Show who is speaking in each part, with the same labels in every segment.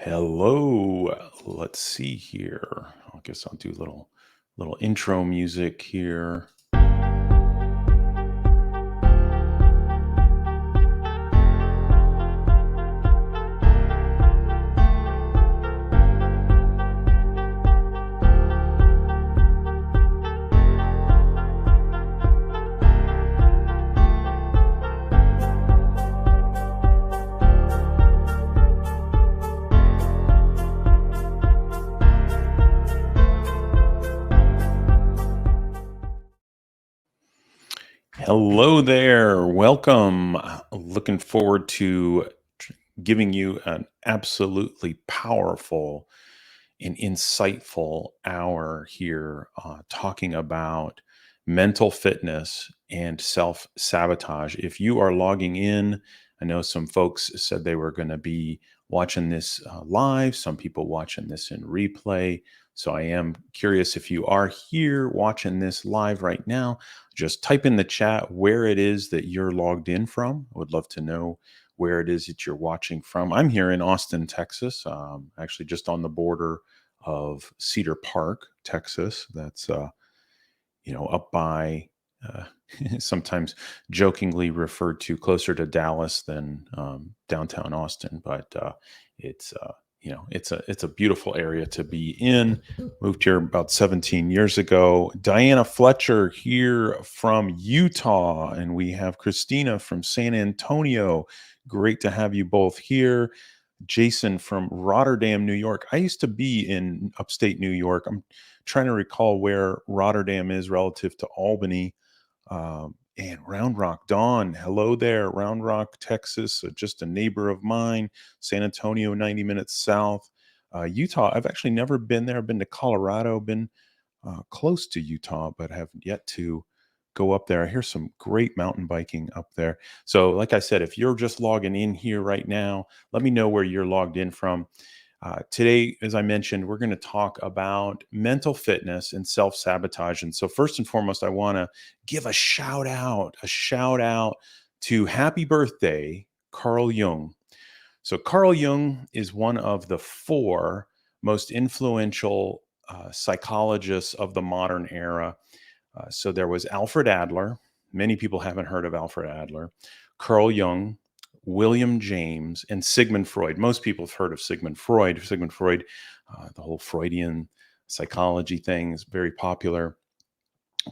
Speaker 1: Hello. Let's see here. I guess I'll do a little intro music here. Hello there. Welcome. Looking forward to giving you an absolutely powerful and insightful hour here talking about mental fitness and self sabotage. If you are logging in, I know some folks said they were going to be watching this live, some people watching this in replay. So I am curious if you are here watching this live right now, just type in the chat where it is that you're logged in from. I would love to know where it is that you're watching from. I'm here in Austin, Texas, actually just on the border of Cedar Park, Texas. That's up by uh, sometimes jokingly referred to closer to Dallas than downtown Austin, but it's it's a beautiful area to be in. Moved here about 17 years ago. Diana Fletcher here from Utah, and we have Christina from San Antonio. Great to have you both here. Jason from Rotterdam, New York. I used to be in upstate New York. I'm trying to recall where Rotterdam is relative to Albany. And Round Rock, Dawn, hello there. Round Rock, Texas, just a neighbor of mine. San Antonio, 90 minutes south. Utah, I've actually never been there. I've been to Colorado, been close to Utah, but have yet to go up there. I hear some great mountain biking up there. So, like I said, if you're just logging in here right now, let me know where you're logged in from. Today, as I mentioned, we're going to talk about mental fitness and self sabotage. And so, first and foremost, I want to give a shout out to happy birthday, Carl Jung. So, Carl Jung is one of the four most influential psychologists of the modern era. So, there was Alfred Adler. Many people haven't heard of Alfred Adler. Carl Jung, William James, and Sigmund Freud. Most people have heard of Sigmund Freud. Sigmund Freud, the whole Freudian psychology thing is very popular.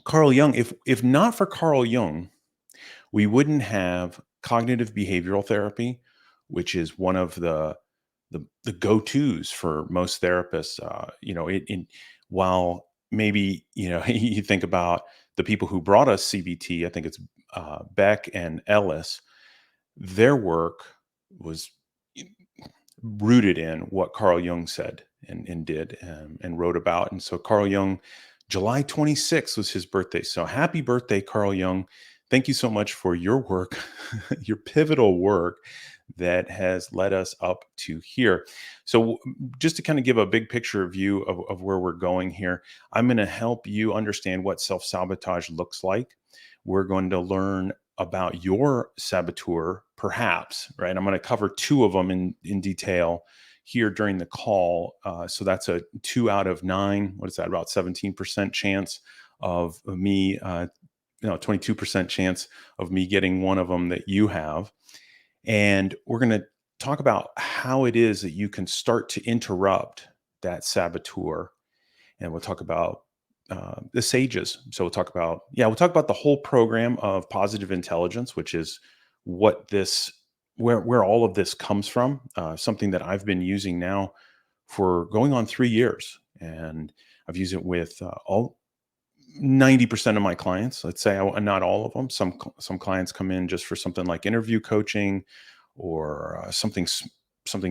Speaker 1: Carl Jung, if not for Carl Jung, we wouldn't have cognitive behavioral therapy, which is one of the go-tos for most therapists. While maybe you think about the people who brought us CBT, I think it's Beck and Ellis. Their work was rooted in what Carl Jung said and did and wrote about. And so Carl Jung, July 26th was his birthday. So happy birthday, Carl Jung. Thank you so much for your work, your pivotal work that has led us up to here. So just to kind of give a big picture view of where we're going here, I'm going to help you understand what self-sabotage looks like. We're going to learn about your saboteur, perhaps, right? I'm going to cover two of them in detail here during the call. So that's a 2 out of 9. What is that? About 17% chance of me, 22% chance of me getting one of them that you have. And we're going to talk about how it is that you can start to interrupt that saboteur. And we'll talk about the sages. So we'll talk about the whole program of positive intelligence, which is what this, where all of this comes from. Something that I've been using now for going on 3 years, and I've used it with all 90% of my clients. Let's say not all of them. Some clients come in just for something like interview coaching, or something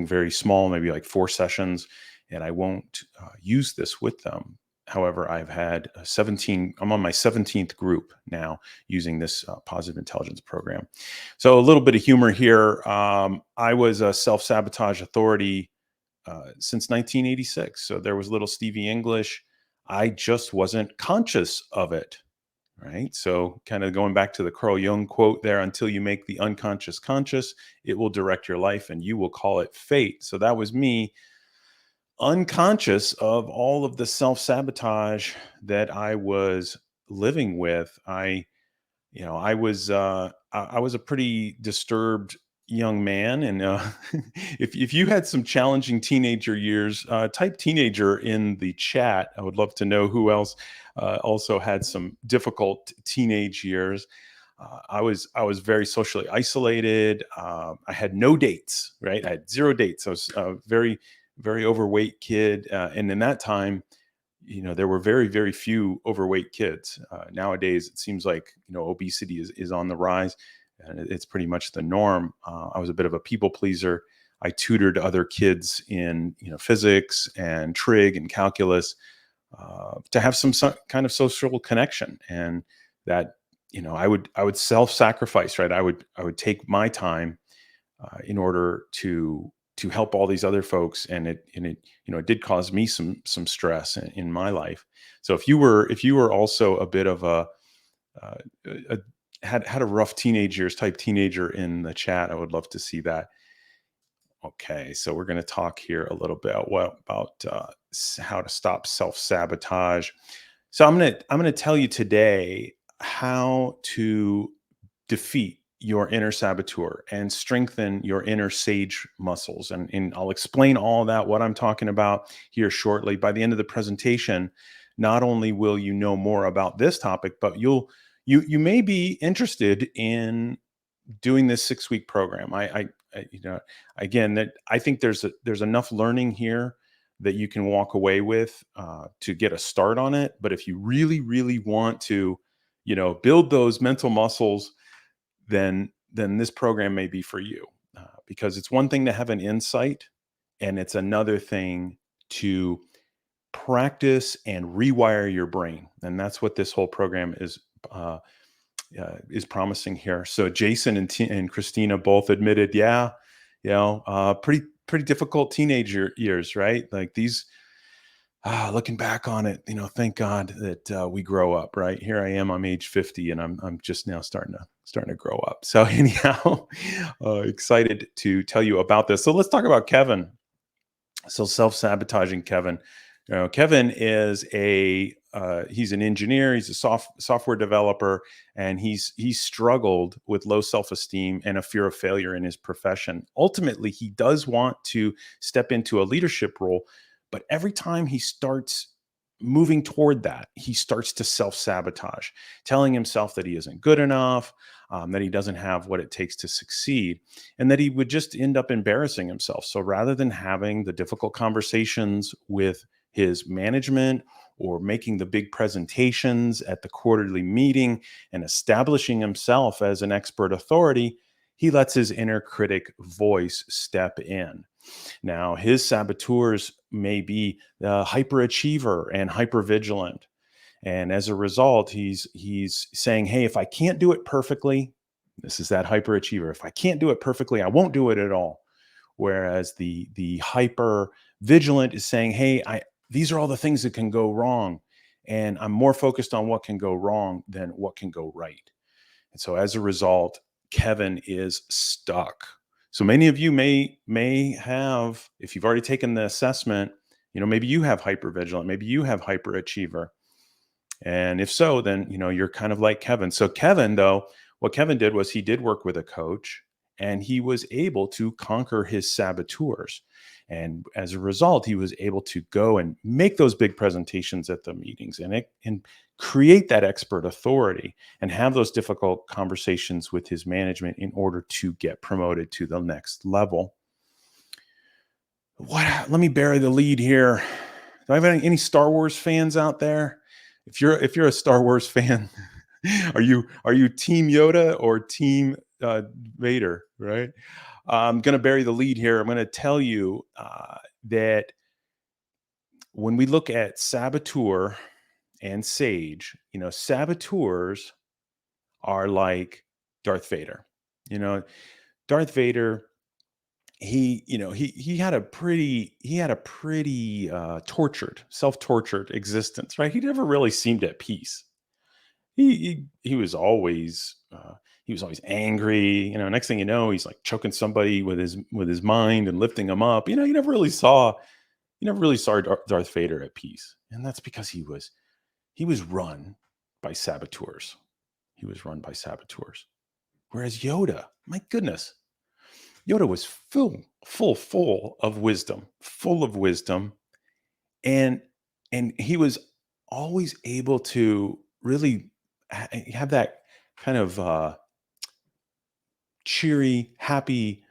Speaker 1: very small, maybe like 4 sessions, and I won't use this with them. However, I've had 17, I'm on my 17th group now using this positive intelligence program. So a little bit of humor here. I was a self-sabotage authority since 1986. So there was little Stevie English. I just wasn't conscious of it, right? So, kind of going back to the Carl Jung quote there, until you make the unconscious conscious, it will direct your life and you will call it fate. So, that was me unconscious of all of the self sabotage that I was living with. I was a pretty disturbed young man, and if you had some challenging teenager years, type teenager in the chat. I would love to know who else also had some difficult teenage years. I was very socially isolated. I had no dates, right? I had zero dates. I was a very overweight kid, and in that time, there were very few overweight kids. Nowadays it seems like obesity is on the rise, and it's pretty much the norm. I was a bit of a people pleaser. I tutored other kids in physics and trig and calculus, to have some kind of social connection, and that I would self-sacrifice, right? I would take my time in order to help all these other folks, and it did cause me some stress in my life. So if you were also a bit of uh, a had a rough teenage years type teenager in the chat, I would love to see that. Okay, so we're going to talk here a little bit about how to stop self sabotage. So I'm gonna tell you today how to defeat your inner saboteur and strengthen your inner sage muscles. And I'll explain all that, what I'm talking about here shortly. By the end of the presentation, not only will you know more about this topic, but you may be interested in doing this 6-week program. Again, that I think there's enough learning here that you can walk away with to get a start on it. But if you really want to, build those mental muscles, then this program may be for you, because it's one thing to have an insight, and it's another thing to practice and rewire your brain, and that's what this whole program is promising here. So Jason and Christina both admitted, yeah, pretty difficult teenager years, right? Like these. Looking back on it, thank God that we grow up, right? Here I am, I'm age 50, and I'm just now starting to grow up. So anyhow, excited to tell you about this. So let's talk about Kevin. So self-sabotaging Kevin. Kevin is he's an engineer, he's a software developer, and he's struggled with low self-esteem and a fear of failure in his profession. Ultimately, he does want to step into a leadership role, but every time he starts moving toward that, he starts to self-sabotage, telling himself that he isn't good enough, that he doesn't have what it takes to succeed, and that he would just end up embarrassing himself. So rather than having the difficult conversations with his management, or making the big presentations at the quarterly meeting and establishing himself as an expert authority, he lets his inner critic voice step in. Now, his saboteurs may be hyperachiever and hypervigilant. And as a result, he's saying, "Hey, if I can't do it perfectly," this is that hyperachiever. "If I can't do it perfectly, I won't do it at all." Whereas the hyper vigilant is saying, "Hey, I these are all the things that can go wrong, and I'm more focused on what can go wrong than what can go right." And so as a result, Kevin is stuck. So many of you may have, if you've already taken the assessment, maybe you have hypervigilant, maybe you have hyperachiever. And if so, then you're kind of like Kevin. So Kevin, though, what Kevin did was he did work with a coach, and he was able to conquer his saboteurs. And as a result, he was able to go and make those big presentations at the meetings, and create that expert authority, and have those difficult conversations with his management in order to get promoted to the next level. Let me bury the lead here. Do I have any Star Wars fans out there? If you're a Star Wars fan, are you Team Yoda or Team Vader? Right. I'm going to bury the lead here. I'm going to tell you that when we look at saboteur and sage, saboteurs are like Darth Vader. You know, Darth Vader, he had a pretty tortured, self-tortured existence, right? He never really seemed at peace. he was always angry. Next thing you know, he's like choking somebody with his mind and lifting them up. You never really saw Darth Vader at peace, and that's because he was run by saboteurs. He was run by saboteurs. Whereas Yoda, my goodness, Yoda was full of wisdom, and he was always able to really have that kind of cheery, happy,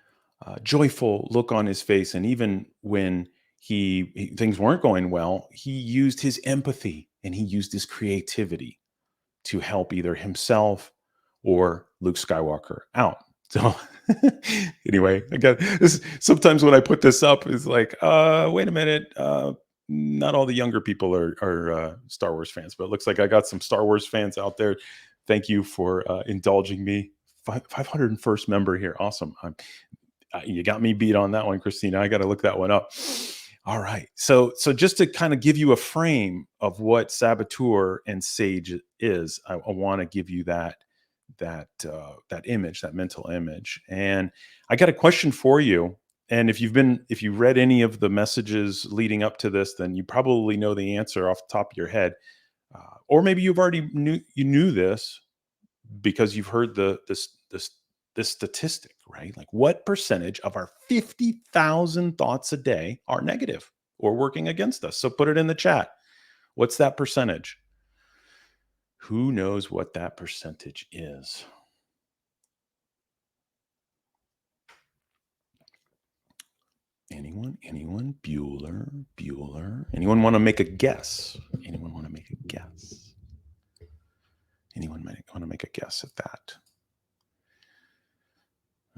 Speaker 1: joyful look on his face. And even when things weren't going well, he used his empathy and he used his creativity to help either himself or Luke Skywalker out. So anyway, I got this. Sometimes when I put this up, it's like, wait a minute. Not all the younger people are Star Wars fans, but it looks like I got some Star Wars fans out there. Thank you for indulging me. 501st member here. Awesome. You got me beat on that one, Christina. I got to look that one up. All right. So just to kind of give you a frame of what saboteur and sage is, I want to give you that image, that mental image. And I got a question for you. And if you read any of the messages leading up to this, then you probably know the answer off the top of your head, or maybe you've already knew this because you've heard this statistic, right? Like, what percentage of our 50,000 thoughts a day are negative or working against us? So put it in the chat. What's that percentage? Who knows what that percentage is? Anyone? Bueller? Anyone want to make a guess? Anyone want to make a guess? Anyone might want to make a guess at that?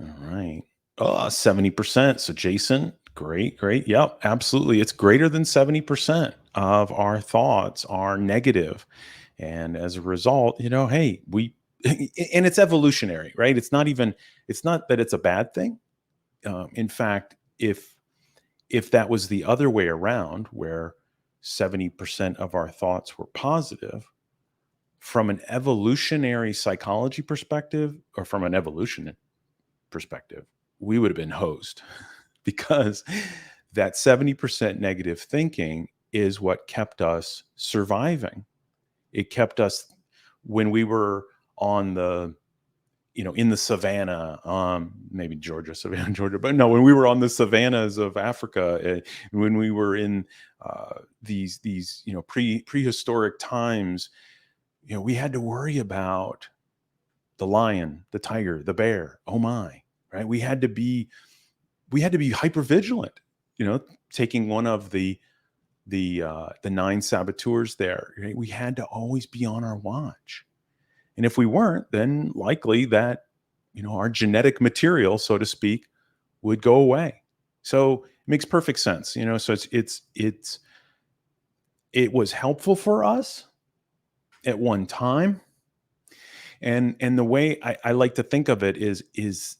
Speaker 1: All right. 70%. So Jason, great. Yep, absolutely. It's greater than 70% of our thoughts are negative. And as a result, hey, and it's evolutionary, right? It's not that it's a bad thing. In fact, if that was the other way around, where 70% of our thoughts were positive, from an evolutionary psychology perspective, or from an evolution perspective, we would have been hosed, because that 70% negative thinking is what kept us surviving. It kept us when we were on the in the savannah, maybe savannah, Georgia, but no, when we were on the savannas of Africa, when we were in these prehistoric times, we had to worry about the lion, the tiger, the bear. Oh my, right? We had to be hyper vigilant. Taking one of the 9 saboteurs there, right? We had to always be on our watch. And if we weren't, then likely that, our genetic material, so to speak, would go away. So it makes perfect sense, so it was helpful for us at one time. And the way I like to think of it is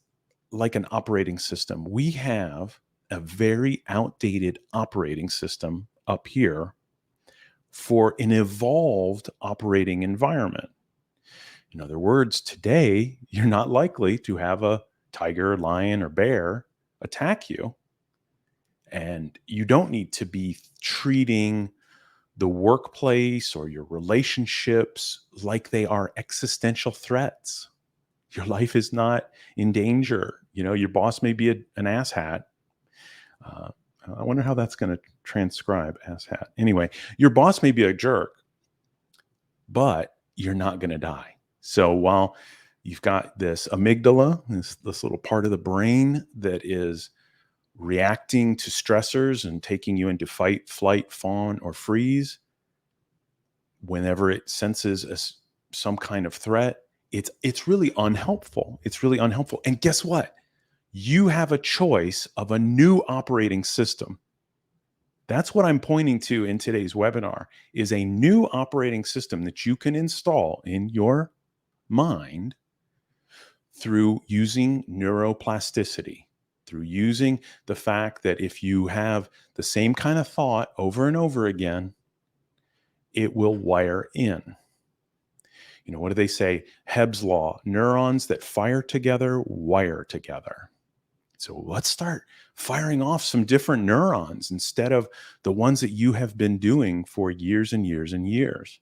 Speaker 1: like an operating system. We have a very outdated operating system up here for an evolved operating environment. In other words, today, you're not likely to have a tiger, lion, or bear attack you. And you don't need to be treating the workplace or your relationships like they are existential threats. Your life is not in danger. Your boss may be an asshat. I wonder how that's going to transcribe asshat. Anyway, your boss may be a jerk, but you're not going to die. So while you've got this amygdala, this little part of the brain that is reacting to stressors and taking you into fight, flight, fawn, or freeze, whenever it senses some kind of threat, it's really unhelpful. It's really unhelpful. And guess what? You have a choice of a new operating system. That's what I'm pointing to in today's webinar, is a new operating system that you can install in your mind through using neuroplasticity, through using the fact that if you have the same kind of thought over and over again, it will wire in. What do they say? Hebb's law: neurons that fire together wire together. So let's start firing off some different neurons instead of the ones that you have been doing for years and years and years.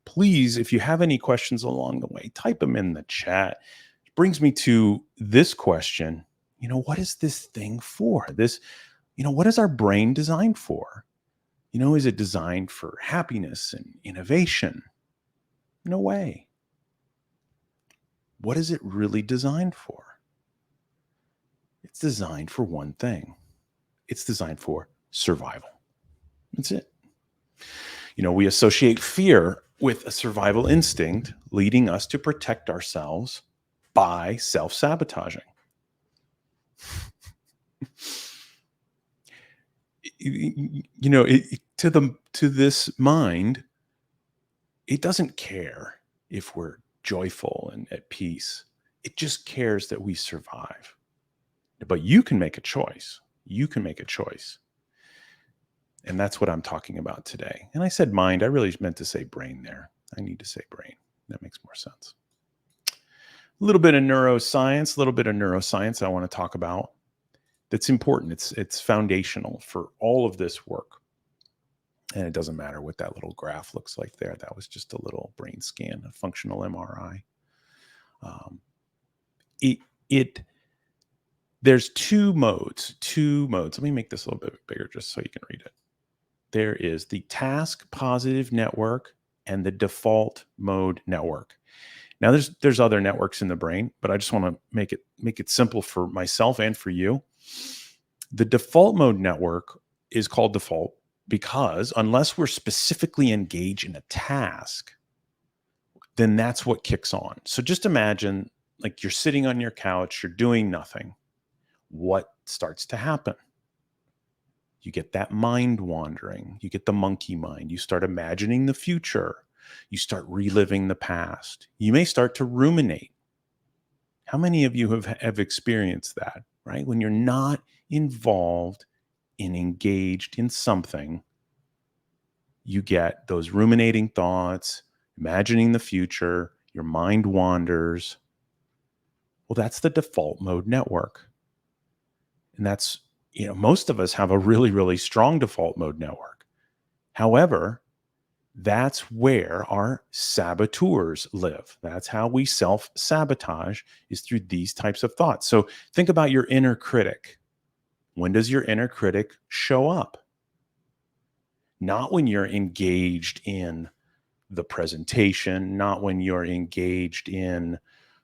Speaker 1: Please, if you have any questions along the way, type them in the chat. It brings me to this question. What is this thing for? What is our brain designed for? Is it designed for happiness and innovation? No way. What is it really designed for? It's designed for one thing. It's designed for survival. That's it. We associate fear with a survival instinct, leading us to protect ourselves by self-sabotaging. To this mind, it doesn't care if we're joyful and at peace. It just cares that we survive. But you can make a choice. You can make a choice. And that's what I'm talking about today. And I said mind. I really meant to say brain there. I need to say brain. That makes more sense. A little bit of neuroscience I want to talk about. That's important. It's foundational for all of this work. And it doesn't matter what that little graph looks like there. That was just a little brain scan, a functional MRI. There's two modes. Let me make this a little bit bigger just so you can read it. There is the task positive network and the default mode network. Now there's other networks in the brain, but I just want to make it simple for myself and for you. The default mode network is called default because unless we're specifically engaged in a task, then that's what kicks on. So just imagine like you're sitting on your couch, you're doing nothing. What starts to happen? You get that mind wandering. You get the monkey mind. You start imagining the future. You start reliving the past. You may start to ruminate. How many of you have experienced that, right? When you're not involved and engaged in something, you get those ruminating thoughts, imagining the future, your mind wanders. Well, that's the default mode network. And that's, most of us have a really, really strong default mode network. However, that's where our saboteurs live. That's how we self-sabotage, is through these types of thoughts. So think about your inner critic. When does your inner critic show up? Not when you're engaged in the presentation, not when you're engaged in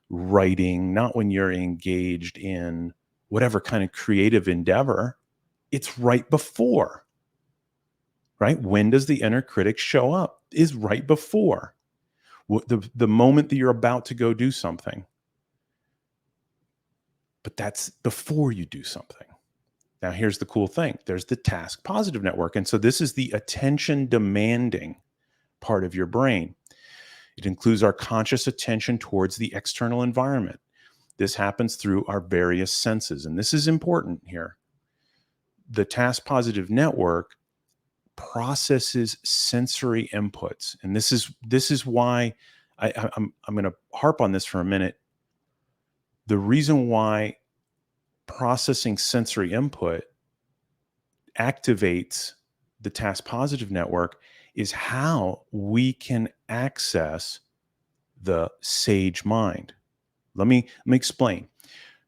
Speaker 1: writing, not when you're engaged in whatever kind of creative endeavor. It's right before, right? When does the inner critic show up? Is right before the moment that you're about to go do something. But that's before you do something. Now, here's the cool thing. There's the task positive network. And so this is the attention demanding part of your brain. It includes our conscious attention towards the external environment. This happens through our various senses. And this is important here. The task positive network processes sensory inputs. And this is why I'm going to harp on this for a minute. The reason why processing sensory input activates the task positive network is how we can access the sage mind. Let me explain.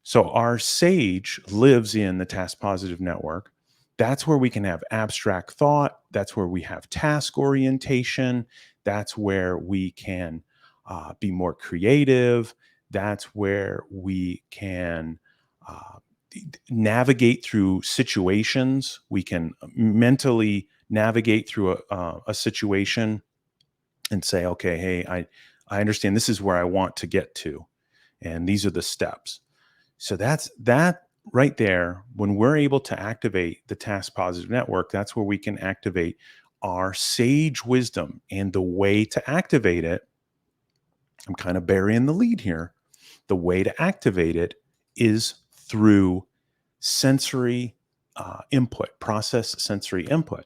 Speaker 1: So our sage lives in the task positive network. That's where we can have abstract thought. That's where we have task orientation. That's where we can be more creative. That's where we can navigate through situations. We can mentally navigate through a situation and say, okay, hey, I understand this is where I want to get to. And these are the steps. So that right there, when we're able to activate the task positive network, that's where we can activate our sage wisdom. And the way to activate it, I'm kind of burying the lead here. The way to activate it is through sensory input, process sensory input.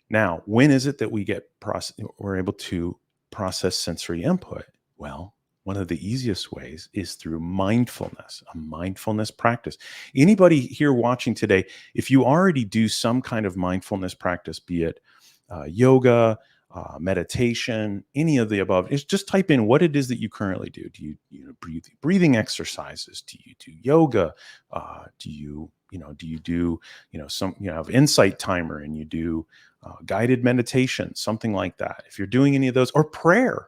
Speaker 1: Now, when is it that we're able to process sensory input? Well, one of the easiest ways is through mindfulness, a mindfulness practice. Anybody here watching today, if you already do some kind of mindfulness practice, be it yoga, meditation, any of the above, is just type in what it is that you currently do. Do you breathing exercises? Do you do yoga? Do you do some have insight timer and you do guided meditation, something like that? If you're doing any of those, or prayer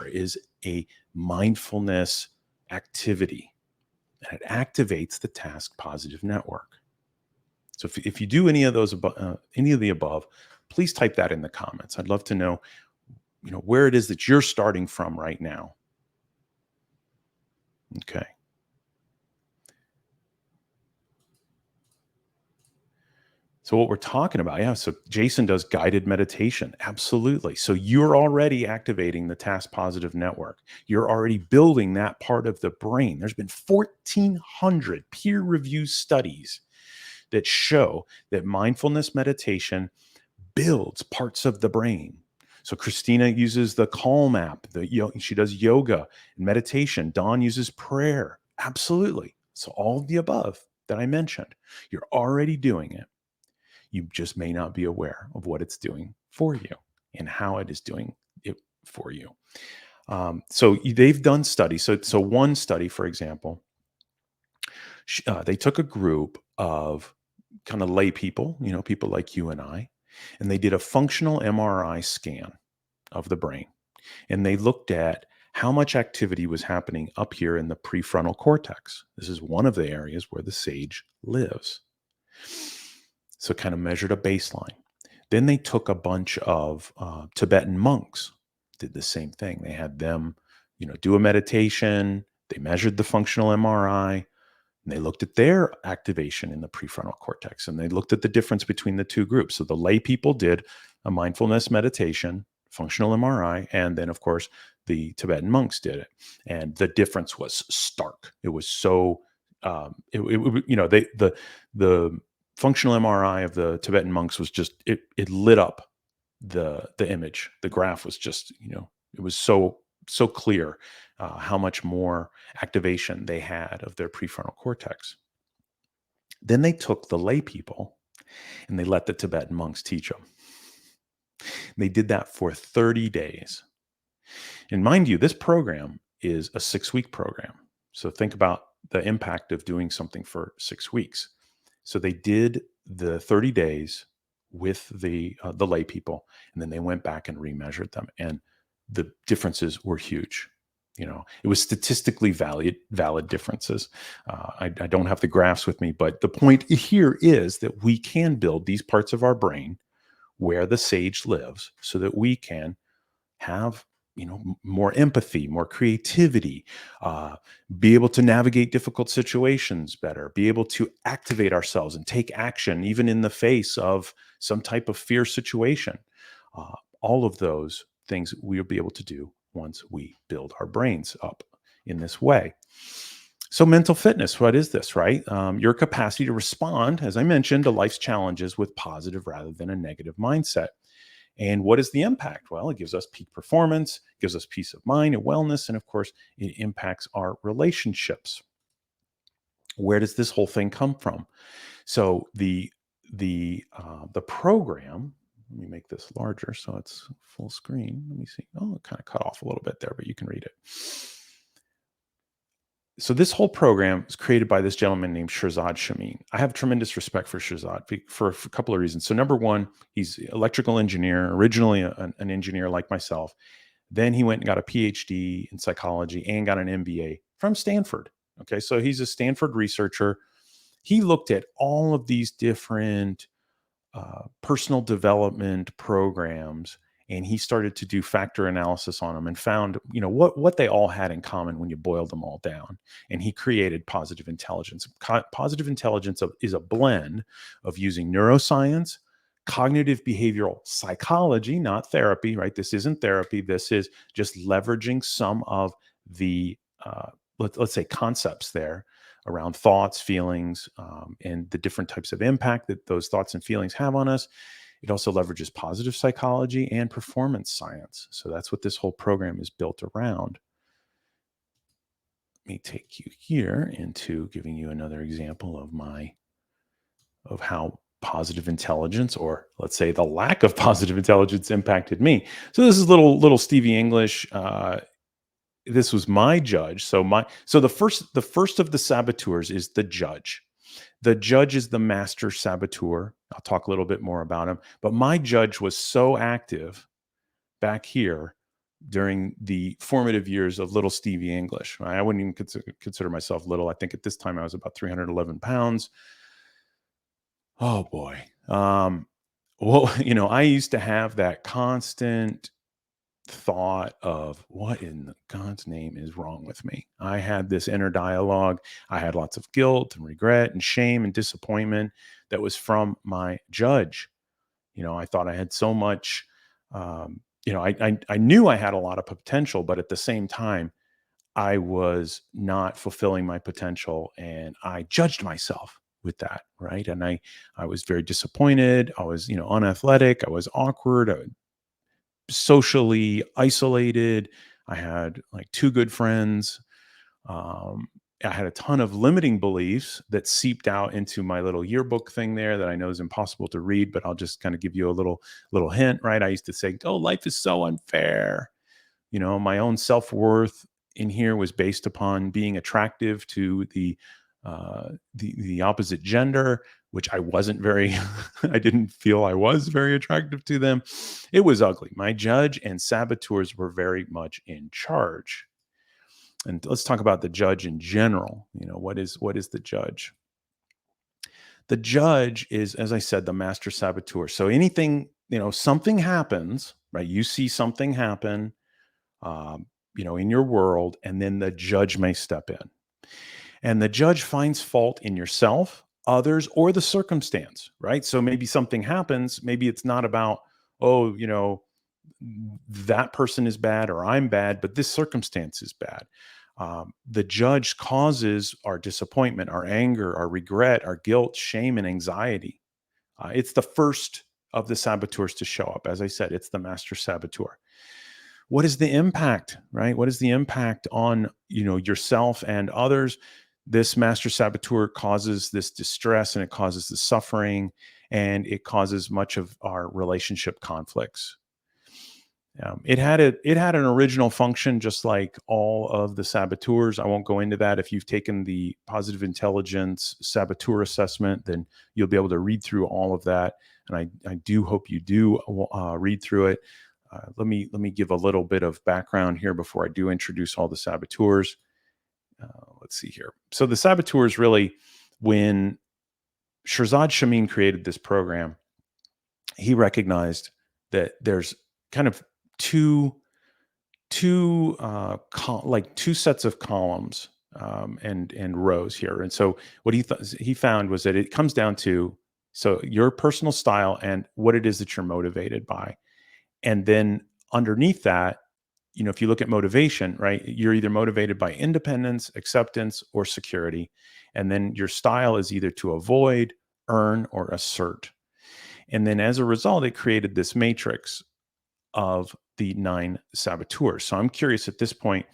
Speaker 1: is a mindfulness activity, and it activates the task positive network. So if you do any of those, any of the above, please type that in the comments. I'd love to know, where it is that you're starting from right now. Okay. So what we're talking about, yeah. So Jason does guided meditation. Absolutely. So you're already activating the task positive network. You're already building that part of the brain. There's been 1,400 peer-reviewed studies that show that mindfulness meditation builds parts of the brain. So Christina uses the Calm app. She does yoga and meditation. Dawn uses prayer. Absolutely. So all of the above that I mentioned, you're already doing it. You just may not be aware of what it's doing for you and how it is doing it for you. So they've done studies. So one study, for example, they took a group of kind of lay people, people like you and I, and they did a functional MRI scan of the brain. And they looked at how much activity was happening up here in the prefrontal cortex. This is one of the areas where the sage lives. So kind of measured a baseline. Then they took a bunch of Tibetan monks, did the same thing. They had them, do a meditation. They measured the functional MRI, and they looked at their activation in the prefrontal cortex, and they looked at the difference between the two groups. So the lay people did a mindfulness meditation, functional MRI, and then of course the Tibetan monks did it, and the difference was stark. It was so, the functional MRI of the Tibetan monks was just it lit up the image. The graph was just it was so clear how much more activation they had of their prefrontal cortex. Then they took the lay people and they let the Tibetan monks teach them. They did that for 30 days. And mind you, this program is a 6-week program. So think about the impact of doing something for 6 weeks. So they did the 30 days with the lay people, and then they went back and remeasured them, and the differences were huge. It was statistically valid differences. I don't have the graphs with me, but the point here is that we can build these parts of our brain where the sage lives, so that we can have more empathy, more creativity, be able to navigate difficult situations better, be able to activate ourselves and take action even in the face of some type of fear situation. All of those things we'll be able to do once we build our brains up in this way. So mental fitness, what is this, right? Your capacity to respond, as I mentioned, to life's challenges with positive rather than a negative mindset. And what is the impact? Well, it gives us peak performance, gives us peace of mind and wellness, and of course, it impacts our relationships. Where does this whole thing come from? So the program. Let me make this larger so it's full screen. Let me see. Oh, it kind of cut off a little bit there, but you can read it. So this whole program was created by this gentleman named Shirzad Shamin. I have tremendous respect for Shirzad for a couple of reasons. So number one, he's an electrical engineer, originally an engineer like myself. Then he went and got a PhD in psychology and got an MBA from Stanford. Okay, so he's a Stanford researcher. He looked at all of these different personal development programs, and he started to do factor analysis on them and found what they all had in common when you boiled them all down. And he created positive intelligence. Positive intelligence is a blend of using neuroscience, cognitive behavioral psychology, not therapy, right? This isn't therapy. This is just leveraging some of the let's say concepts there around thoughts, feelings, and the different types of impact that those thoughts and feelings have on us. It also leverages positive psychology and performance science. So that's what this whole program is built around. Let me take you here into giving you another example of how positive intelligence, or let's say the lack of positive intelligence, impacted me. So this is little Stevie English. This was my judge. So the first of the saboteurs is the judge. The judge is the master saboteur. I'll talk a little bit more about him. But my judge was so active back here during the formative years of little Stevie English. I wouldn't even consider myself little. I think at this time I was about 311 pounds. Oh boy. Well, I used to have that constant thought of what in God's name is wrong with me. I had this inner dialogue. I had lots of guilt and regret and shame and disappointment that was from my judge. I thought I had so much. I knew I had a lot of potential, but at the same time, I was not fulfilling my potential, and I judged myself with that, right? And I was very disappointed. I was, unathletic. I was awkward. Socially isolated. I had like two good friends. Um, I had a ton of limiting beliefs that seeped out into my little yearbook thing there that I know is impossible to read, but I'll just kind of give you a little hint, right? I used to say, "Oh, life is so unfair." My own self-worth in here was based upon being attractive to the opposite gender, which I wasn't very I didn't feel I was very attractive to them. It was ugly. My judge and saboteurs were very much in charge. And let's talk about the judge in general. What is the judge? The judge is, as I said, the master saboteur. So anything, something happens, right? You see something happen, in your world, and then the judge may step in. And the judge finds fault in yourself, others, or the circumstance, right? So maybe something happens. Maybe it's not about, oh, that person is bad or I'm bad, but this circumstance is bad. The judge causes our disappointment, our anger, our regret, our guilt, shame, and anxiety. It's the first of the saboteurs to show up. As I said, it's the master saboteur. What is the impact, right? What is the impact on, yourself and others? This master saboteur causes this distress, and it causes the suffering, and it causes much of our relationship conflicts. It had an original function, just like all of the saboteurs. I won't go into that. If you've taken the positive intelligence saboteur assessment, then you'll be able to read through all of that. And I do hope you do read through it. Let me give a little bit of background here before I do introduce all the saboteurs. Let's see here. So the saboteurs, really, when Shirzad Shamin created this program, he recognized that there's kind of two sets of columns, and rows here. And so what he found was that it comes down to, so your personal style and what it is that you're motivated by. And then underneath that, if you look at motivation, right, you're either motivated by independence, acceptance, or security. And then your style is either to avoid, earn, or assert. And then as a result, it created this matrix of the 9 saboteurs. So I'm curious at this point,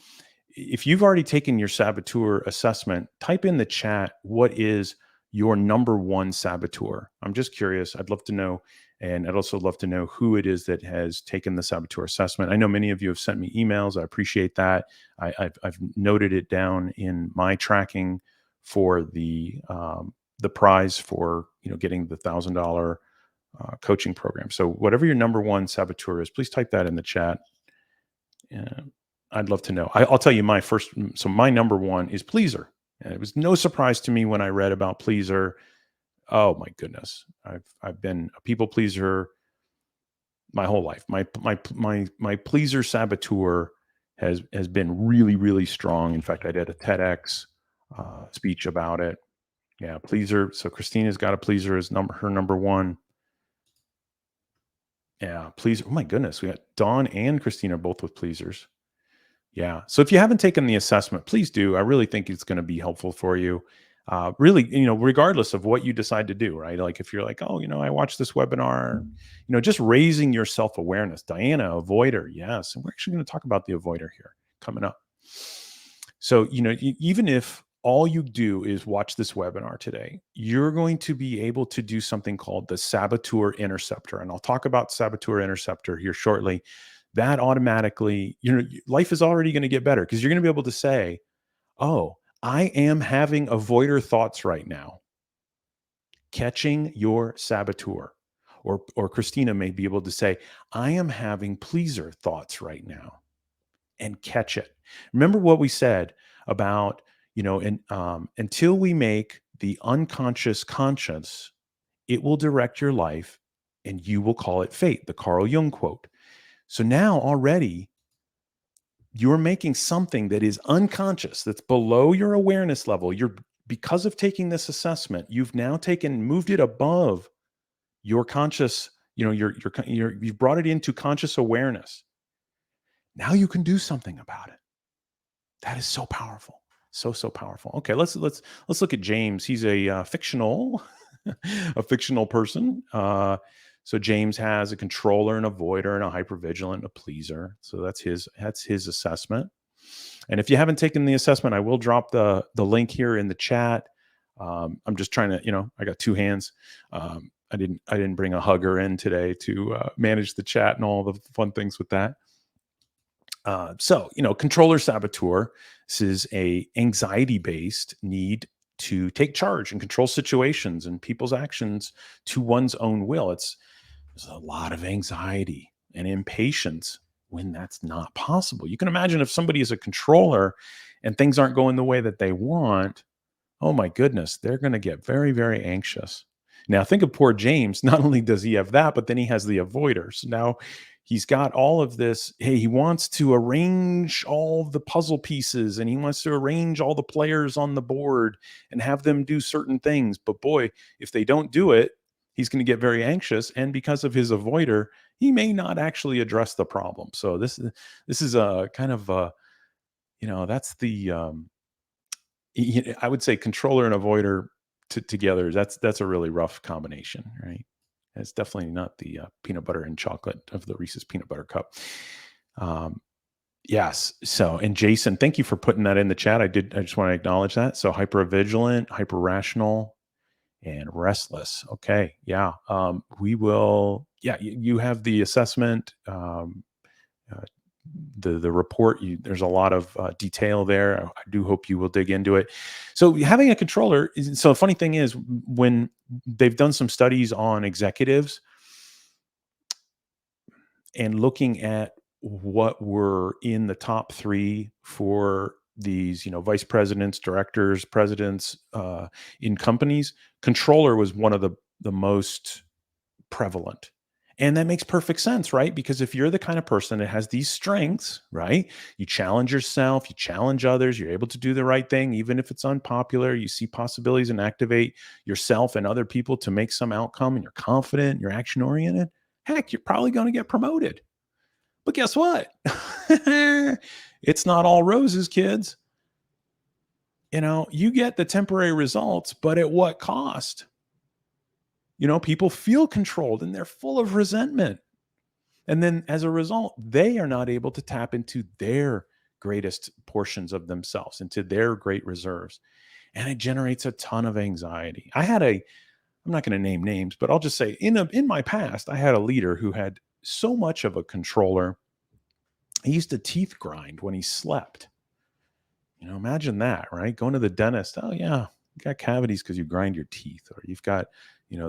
Speaker 1: if you've already taken your saboteur assessment, type in the chat, what is your number one saboteur? I'm just curious. I'd love to know. And I'd also love to know who it is that has taken the saboteur assessment. I know many of you have sent me emails. I appreciate that. I've noted it down in my tracking for the prize for getting the $1,000 coaching program. So whatever your number one saboteur is, please type that in the chat. I'd love to know. I'll tell you so my number one is pleaser. And it was no surprise to me when I read about pleaser. Oh my goodness. I've been a people pleaser my whole life. My pleaser saboteur has been really, really strong. In fact, I did a TEDx speech about it. Yeah, pleaser. So Christina's got a pleaser as her number one. Yeah, pleaser. Oh my goodness. We got Dawn and Christina both with pleasers. Yeah. So if you haven't taken the assessment, please do. I really think it's going to be helpful for you. Really, regardless of what you decide to do, right? Like if you're like, oh, I watched this webinar, just raising your self-awareness. Diana, avoider. Yes. And we're actually going to talk about the avoider here coming up. So, even if all you do is watch this webinar today, you're going to be able to do something called the saboteur interceptor. And I'll talk about saboteur interceptor here shortly. That automatically, life is already going to get better because you're going to be able to say, oh, I am having avoider thoughts right now. Catching your saboteur. Or Christina may be able to say, I am having pleaser thoughts right now, and catch it. Remember what we said about, until we make the unconscious conscious, it will direct your life and you will call it fate, the Carl Jung quote. So now already you're making something that is unconscious, that's below your awareness level. Because of taking this assessment, you've now moved it above your conscious, you've brought it into conscious awareness. Now you can do something about it. That is so powerful. So powerful. Okay, let's look at James. He's a fictional a fictional person. So James has a controller, an avoider, and a hypervigilant, and a pleaser. So that's his assessment. And if you haven't taken the assessment, I will drop the link here in the chat. I'm just trying to, I got two hands. I didn't bring a hugger in today to manage the chat and all the fun things with that. So, controller saboteur, this is a anxiety-based need to take charge and control situations and people's actions to one's own will. There's a lot of anxiety and impatience when that's not possible. You can imagine if somebody is a controller and things aren't going the way that they want, oh my goodness, they're going to get very, very anxious. Now think of poor James. Not only does he have that, but then he has the avoiders. Now he's got all of this. Hey, he wants to arrange all the puzzle pieces and he wants to arrange all the players on the board and have them do certain things. But boy, if they don't do it, he's going to get very anxious. And because of his avoider, he may not actually address the problem. So this is a kind of that's the I would say controller and avoider together. That's a really rough combination, right? It's definitely not the peanut butter and chocolate of the Reese's peanut butter cup. Yes. So, and Jason, thank you for putting that in the chat. I just want to acknowledge that. So hypervigilant, hyper rational, and restless. Okay. Yeah. We will. Yeah. You have the assessment. The report, there's a lot of detail there. I do hope you will dig into it. So having a controller, so the funny thing is when they've done some studies on executives and looking at what were in the top 3 for these, vice presidents, directors, presidents in companies, controller was one of the most prevalent. And that makes perfect sense, right? Because if you're the kind of person that has these strengths, right? You challenge yourself, you challenge others, you're able to do the right thing, even if it's unpopular, you see possibilities and activate yourself and other people to make some outcome, and you're confident, you're action oriented, heck, you're probably going to get promoted. But guess what? It's not all roses, kids. You get the temporary results, but at what cost? People feel controlled and they're full of resentment. And then as a result, they are not able to tap into their greatest portions of themselves, into their great reserves. And it generates a ton of anxiety. I'm not going to name names, but I'll just say in my past, I had a leader who had so much of a controller. He used to teeth grind when he slept. Imagine that, right? Going to the dentist. Oh yeah, you got cavities because you grind your teeth, or you've got,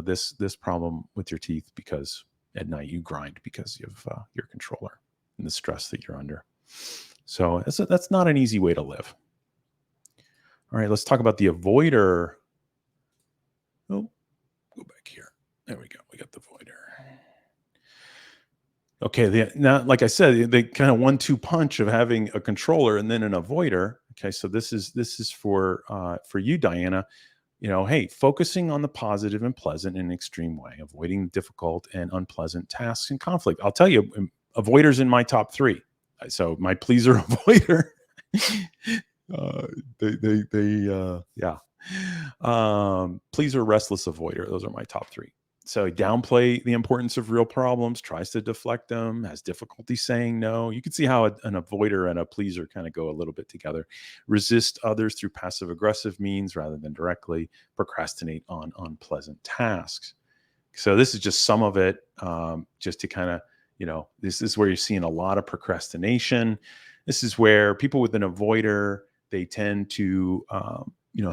Speaker 1: this problem with your teeth because at night you grind because of your controller and the stress that you're under. So that's not an easy way to live. All right, let's talk about the avoider. Oh, go back here. There we go. We got the avoider. Okay, now, like I said, they kind of 1-2 punch of having a controller and then an avoider. Okay, so this is for you, Diana. Hey, focusing on the positive and pleasant in an extreme way, avoiding difficult and unpleasant tasks and conflict. I'll tell you, avoiders in my top 3. So my pleaser avoider, yeah. Pleaser, restless avoider. Those are my top three. So downplay the importance of real problems, tries to deflect them, has difficulty saying no. You can see how an avoider and a pleaser kind of go a little bit together. Resist others through passive aggressive means rather than directly. Procrastinate on unpleasant tasks. So this is just some of it, just to kind of, this is where you're seeing a lot of procrastination. This is where people with an avoider, they tend to,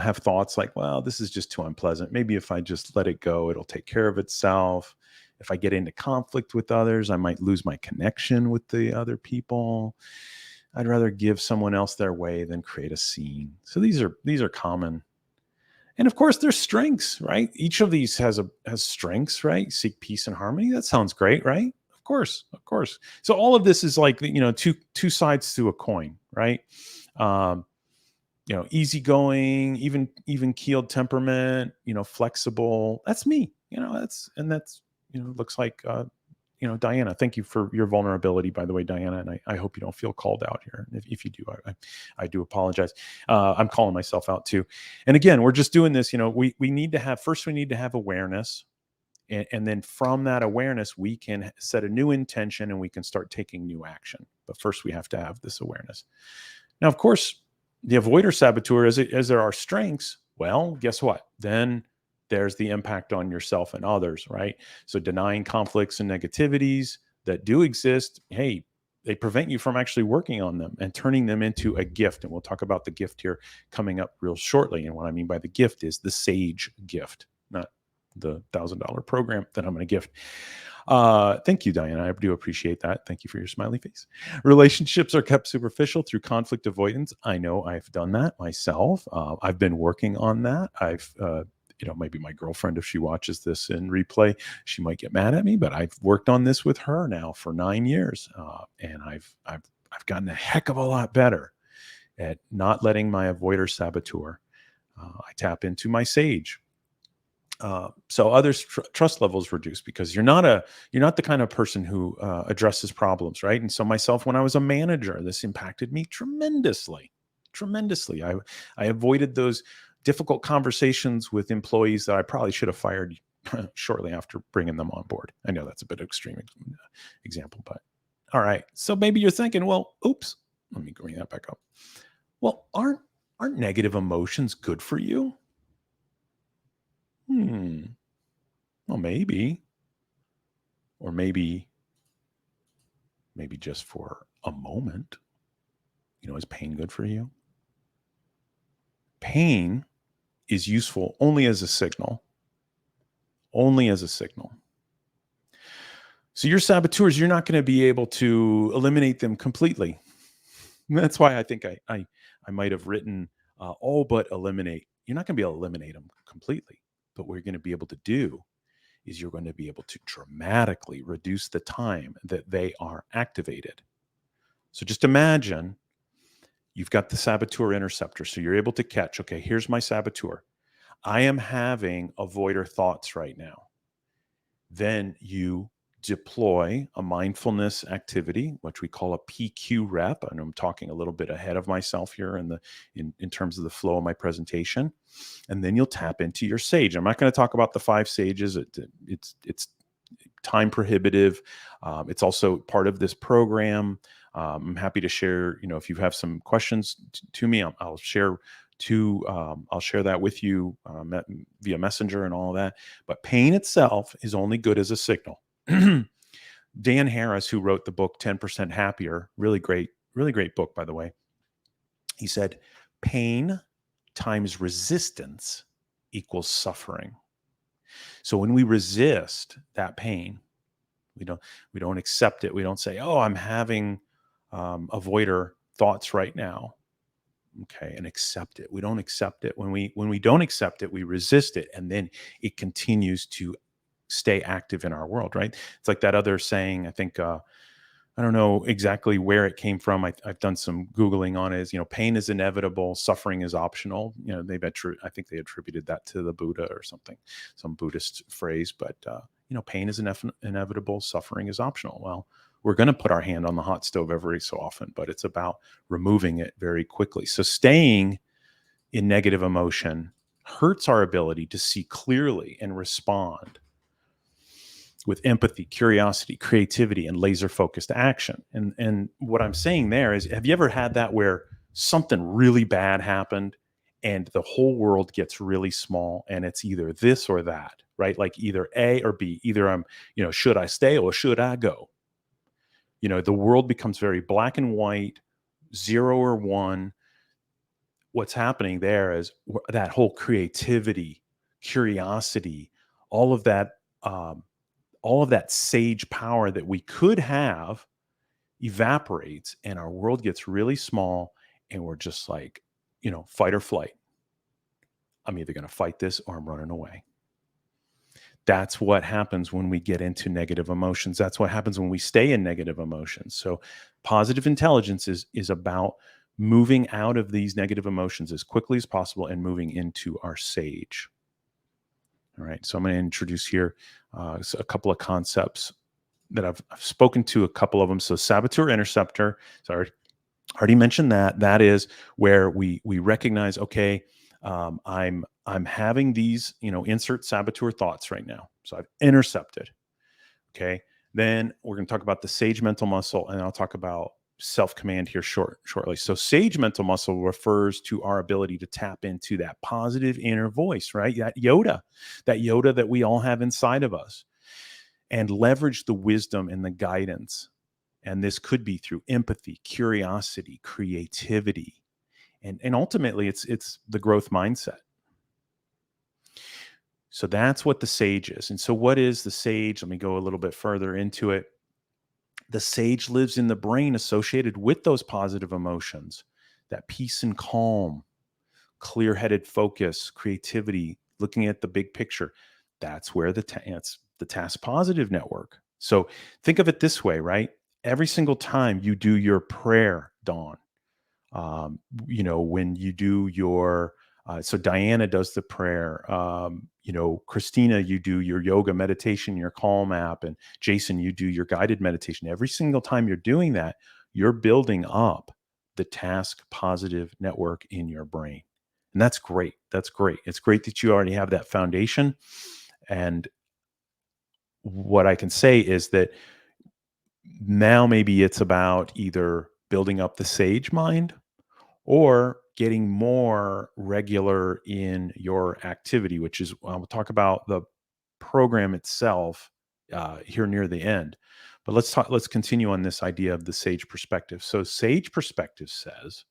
Speaker 1: have thoughts like, well, this is just too unpleasant. Maybe if I just let it go, it'll take care of itself. If I get into conflict with others, I might lose my connection with the other people. I'd rather give someone else their way than create a scene. So these are common. And of course, there's strengths, right? Each of these has strengths, right? Seek peace and harmony. That sounds great, right? Of course, of course. So all of this is like, two sides to a coin, right? Easygoing, even keeled temperament, flexible. That's me. That's looks like Diana. Thank you for your vulnerability, by the way, Diana. And I hope you don't feel called out here. If you do, I do apologize. I'm calling myself out too. And again, we're just doing this. We need to have awareness. And then from that awareness, we can set a new intention and we can start taking new action. But first, we have to have this awareness. Now, of course, the avoider saboteur, as there are strengths, well, guess what? Then there's the impact on yourself and others, right? So denying conflicts and negativities that do exist, hey, they prevent you from actually working on them and turning them into a gift. And we'll talk about the gift here coming up real shortly. And what I mean by the gift is the sage gift, not the $1,000 program that I'm going to gift. Thank you, Diana. I do appreciate that. Thank you for your smiley face. Relationships are kept superficial through conflict avoidance. I know I've done that myself. I've been working on that. I've maybe my girlfriend, if she watches this in replay, she might get mad at me, but I've worked on this with her now for 9 years. And I've gotten a heck of a lot better at not letting my avoider saboteur. I tap into my sage. So others' trust levels reduce because you're not the kind of person who addresses problems, right? And so myself, when I was a manager, this impacted me tremendously. I avoided those difficult conversations with employees that I probably should have fired shortly after bringing them on board. I know that's a bit extreme example, but all right. So maybe you're thinking, well, oops, let me bring that back up. Well, aren't negative emotions good for you? Well, maybe. Or maybe just for a moment. Is pain good for you? Pain is useful only as a signal. Only as a signal. So your saboteurs, you're not going to be able to eliminate them completely. That's why I think I might have written all but eliminate. You're not going to be able to eliminate them completely. But what you're going to be able to do is you're going to be able to dramatically reduce the time that they are activated. So just imagine you've got the saboteur interceptor. So you're able to catch, okay, here's my saboteur. I am having avoider thoughts right now. Then you deploy a mindfulness activity, which we call a PQ rep. And I'm talking a little bit ahead of myself here in terms of the flow of my presentation. And then you'll tap into your sage. I'm not going to talk about the 5 sages. It's time prohibitive. It's also part of this program. I'm happy to share, if you have some questions to me, I'll share that with you via Messenger and all of that. But pain itself is only good as a signal. Dan Harris, who wrote the book 10% Happier, really great book, by the way. He said, pain times resistance equals suffering. So when we resist that pain, we don't accept it. We don't say, oh, I'm having avoider thoughts right now. Okay, and accept it. We don't accept it. When we don't accept it, we resist it, and then it continues to stay active in our world, right? It's like that other saying, I think, I don't know exactly where it came from. I've done some Googling on it. Pain is inevitable, suffering is optional. I think they attributed that to the Buddha or something, some Buddhist phrase. But, pain is inevitable, suffering is optional. Well, we're going to put our hand on the hot stove every so often, but it's about removing it very quickly. So staying in negative emotion hurts our ability to see clearly and respond with empathy, curiosity, creativity, and laser focused action. And what I'm saying there is, have you ever had that where something really bad happened and the whole world gets really small and it's either this or that, right? Like either A or B. Either I'm, should I stay or should I go? The world becomes very black and white, 0 or 1. What's happening there is that whole creativity, curiosity, all of that um, all of that sage power that we could have evaporates, and our world gets really small, and we're just like, fight or flight. I'm either going to fight this or I'm running away. That's what happens when we get into negative emotions. That's what happens when we stay in negative emotions. So positive intelligence is about moving out of these negative emotions as quickly as possible and moving into our sage. All right. So I'm going to introduce here a couple of concepts that I've spoken to a couple of them. So saboteur, interceptor. So I already mentioned that. That is where we recognize, okay, I'm having these, insert saboteur thoughts right now. So I've intercepted. Okay. Then we're going to talk about the sage mental muscle, and I'll talk about self-command here shortly. So sage mental muscle refers to our ability to tap into that positive inner voice, right? That Yoda that we all have inside of us, and leverage the wisdom and the guidance. And this could be through empathy, curiosity, creativity, and ultimately it's the growth mindset. So that's what the sage is. And so what is the sage? Let me go a little bit further into it. The sage lives in the brain associated with those positive emotions, that peace and calm, clear-headed focus, creativity, looking at the big picture. That's where it's the task positive network. So think of it this way, right? Every single time you do your prayer, Dawn, when you do your, so Diana does the prayer, Christina, you do your yoga meditation, your Calm app, and Jason, you do your guided meditation. Every single time you're doing that, you're building up the task positive network in your brain. And that's great. That's great. It's great that you already have that foundation. And what I can say is that now maybe it's about either building up the sage mind or getting more regular in your activity, which is, we'll talk about the program itself here near the end. But let's continue on this idea of the sage perspective. So sage perspective says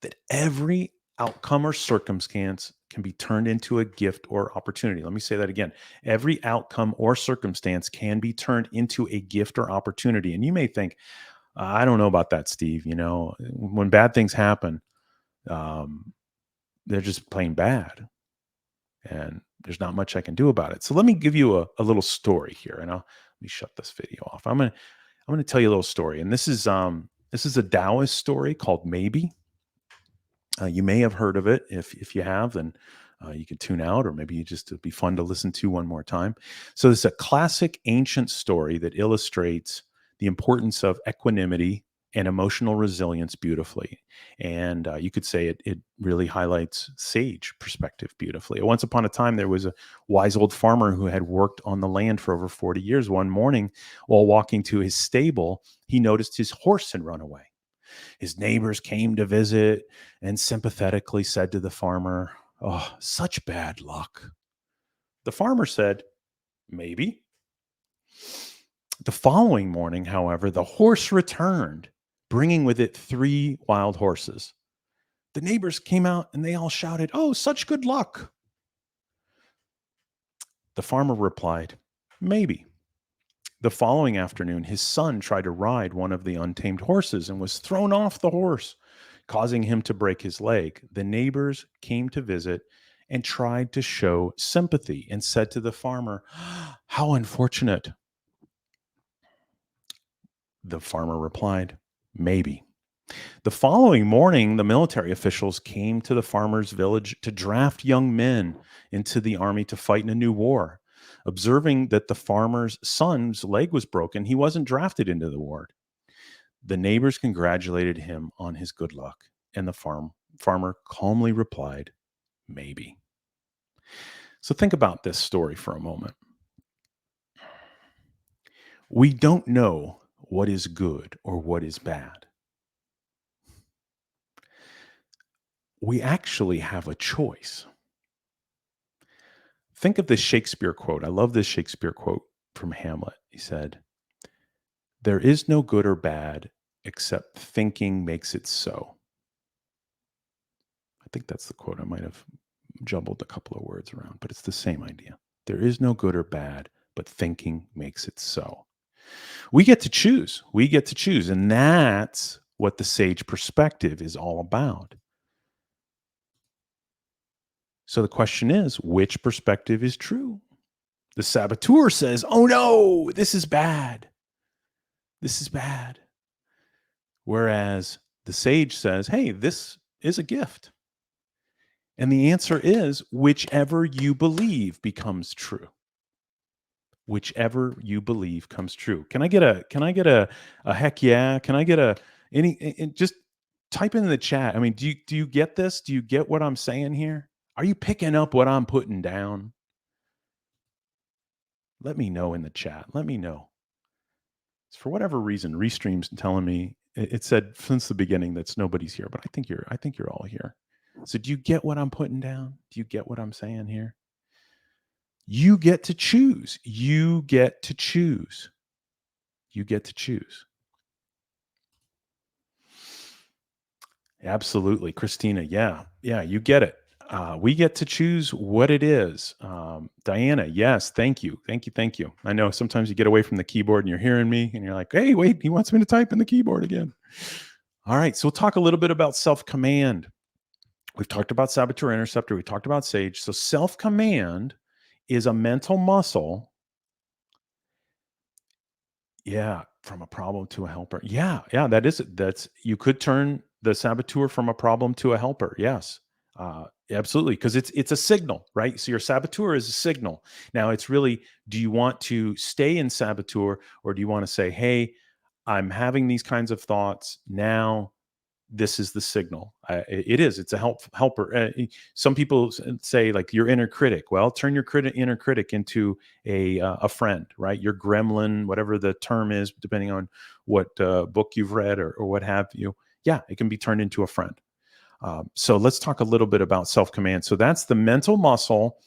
Speaker 1: that every outcome or circumstance can be turned into a gift or opportunity. Let me say that again. Every outcome or circumstance can be turned into a gift or opportunity. And you may think, I don't know about that, Steve. When bad things happen, um, they're just plain bad, and there's not much I can do about it. So let me give you a little story here, and let me shut this video off. I'm gonna tell you a little story, and this is a Taoist story called Maybe. You may have heard of it. If you have, then you can tune out, or maybe it'd be fun to listen to one more time. So it's a classic ancient story that illustrates the importance of equanimity and emotional resilience beautifully. And you could say it really highlights sage perspective beautifully. Once upon a time, there was a wise old farmer who had worked on the land for over 40 years. One morning, while walking to his stable, he noticed his horse had run away. His neighbors came to visit and sympathetically said to the farmer, "Oh, such bad luck." The farmer said, "Maybe." The following morning, however, the horse returned, bringing with it 3 wild horses. The neighbors came out and they all shouted, "Oh, such good luck." The farmer replied, "Maybe." The following afternoon, his son tried to ride one of the untamed horses and was thrown off the horse, causing him to break his leg. The neighbors came to visit and tried to show sympathy and said to the farmer, "How unfortunate." The farmer replied, "Maybe." The following morning, the military officials came to the farmer's village to draft young men into the army to fight in a new war. Observing that the farmer's son's leg was broken, he wasn't drafted into the war. The neighbors congratulated him on his good luck, and the farmer calmly replied, Maybe. So think about this story for a moment. We don't know what is good or what is bad. We actually have a choice. Think of this Shakespeare quote. I love this Shakespeare quote from Hamlet. He said, "There is no good or bad except thinking makes it so." I think that's the quote. I might have jumbled a couple of words around, but it's the same idea. There is no good or bad, but thinking makes it so. We get to choose. We get to choose. And that's what the sage perspective is all about. So the question is, which perspective is true? The saboteur says, oh no, this is bad. This is bad. Whereas the sage says, hey, this is a gift. And the answer is whichever you believe becomes true. Whichever you believe comes true. Can I get a heck yeah? Can I get a just type in the chat. I mean, do you get this? Do you get what I'm saying here? Are you picking up what I'm putting down? Let me know in the chat. Let me know. For whatever reason, Restream's telling me it said since the beginning that nobody's here, but I think you're all here. So do you get what I'm putting down? Do you get what I'm saying here? You get to choose. You get to choose. You get to choose. Absolutely, Christina. Yeah, you get it. We get to choose what it is. Diana, yes, thank you. I know sometimes you get away from the keyboard and you're hearing me and you're like, hey, wait, he wants me to type in the keyboard again. All right, so we'll talk a little bit about self-command. We've talked about saboteur interceptor. We talked about sage. So self-command is a mental muscle. Yeah, from a problem to a helper. Yeah, that is it. You could turn the saboteur from a problem to a helper. Yes. Absolutely, because it's a signal, right? So your saboteur is a signal. Now it's really, do you want to stay in saboteur or do you want to say, hey, I'm having these kinds of thoughts now, this is the signal. It is. It's a helper. Some people say like your inner critic. Well, turn your inner critic into a friend, right? Your gremlin, whatever the term is, depending on what book you've read or what have you. Yeah, it can be turned into a friend. So let's talk a little bit about self-command. So that's the mental muscle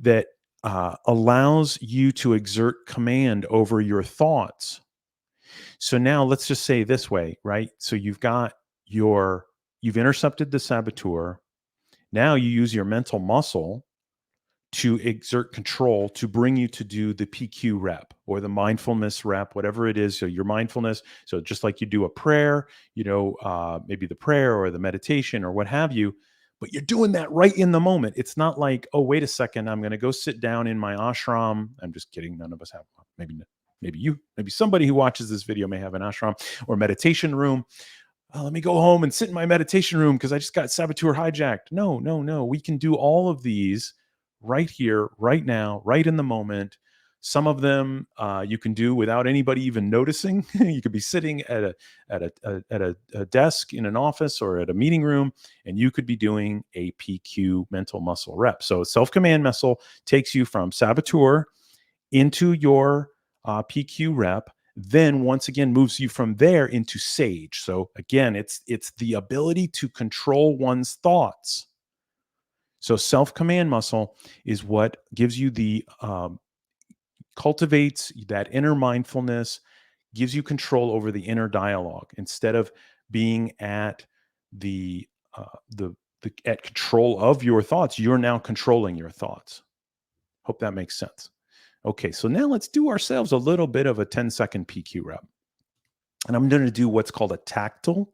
Speaker 1: that allows you to exert command over your thoughts. So now let's just say this way, right? So you've intercepted the saboteur. Now you use your mental muscle to exert control to bring you to do the PQ rep or the mindfulness rep, whatever it is. So your mindfulness. So just like you do a prayer, maybe the prayer or the meditation or what have you, but you're doing that right in the moment. It's not like, oh, wait a second, I'm going to go sit down in my ashram. I'm just kidding. None of us have. Maybe somebody who watches this video may have an ashram or meditation room. Let me go home and sit in my meditation room because I just got saboteur hijacked. No. We can do all of these right here, right now, right in the moment. Some of them you can do without anybody even noticing. You could be sitting at a desk in an office or at a meeting room, and you could be doing a PQ mental muscle rep. So self-command muscle takes you from saboteur into your PQ rep, then once again moves you from there into sage. So again, it's the ability to control one's thoughts. So self-command muscle is what gives you the cultivates that inner mindfulness, gives you control over the inner dialogue instead of being at the at control of your thoughts. You're now controlling your thoughts. Hope that makes sense. Okay, so now let's do ourselves a little bit of a 10-second PQ rep. And I'm going to do what's called a tactile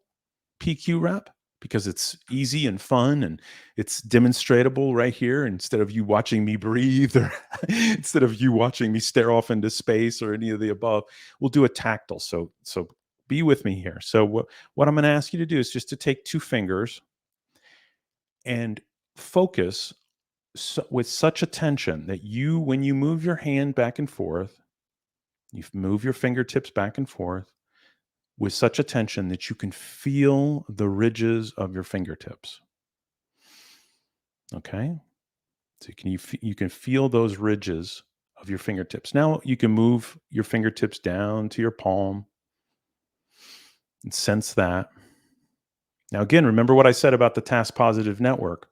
Speaker 1: PQ rep because it's easy and fun and it's demonstratable right here instead of you watching me breathe or instead of you watching me stare off into space or any of the above. We'll do a tactile. So be with me here. So what I'm going to ask you to do is just to take two fingers and focus with such attention that when you move your hand back and forth, you move your fingertips back and forth with such attention that you can feel the ridges of your fingertips. Okay. So you can feel those ridges of your fingertips. Now you can move your fingertips down to your palm and sense that. Now, again, remember what I said about the task positive network.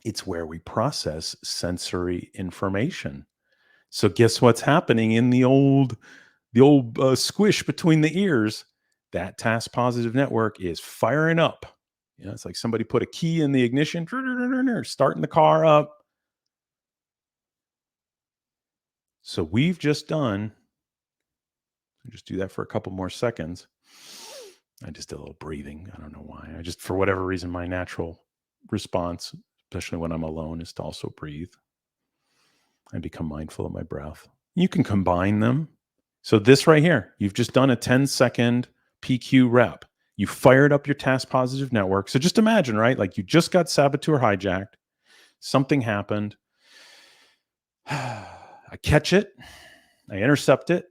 Speaker 1: It's where we process sensory information. So guess what's happening in the old squish between the ears? That task positive network is firing up. It's like somebody put a key in the ignition, starting the car up. So we've just done, just do that for a couple more seconds. I just did a little breathing. I don't know why. I just, for whatever reason, my natural response, especially when I'm alone, is to also breathe and become mindful of my breath. You can combine them. So this right here, you've just done a 10-second PQ rep. You fired up your task positive network. So just imagine, right? Like you just got saboteur hijacked. Something happened. I catch it. I intercept it.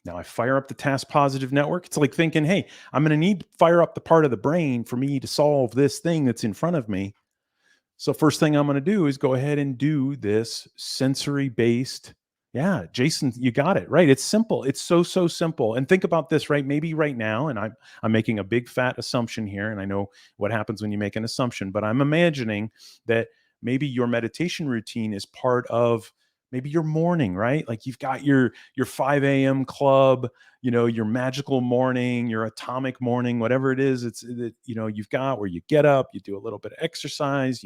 Speaker 1: Now I fire up the task positive network. It's like thinking, hey, I'm going to need to fire up the part of the brain for me to solve this thing that's in front of me. So first thing I'm going to do is go ahead and do this sensory based. Yeah, Jason, you got it, right? It's simple. It's so simple. And think about this, right? Maybe right now, and I'm making a big fat assumption here, and I know what happens when you make an assumption, but I'm imagining that maybe your meditation routine is part of maybe your morning, right? Like you've got your 5 a.m. club, your magical morning, your atomic morning, whatever it is, it's that you've got where you get up, you do a little bit of exercise,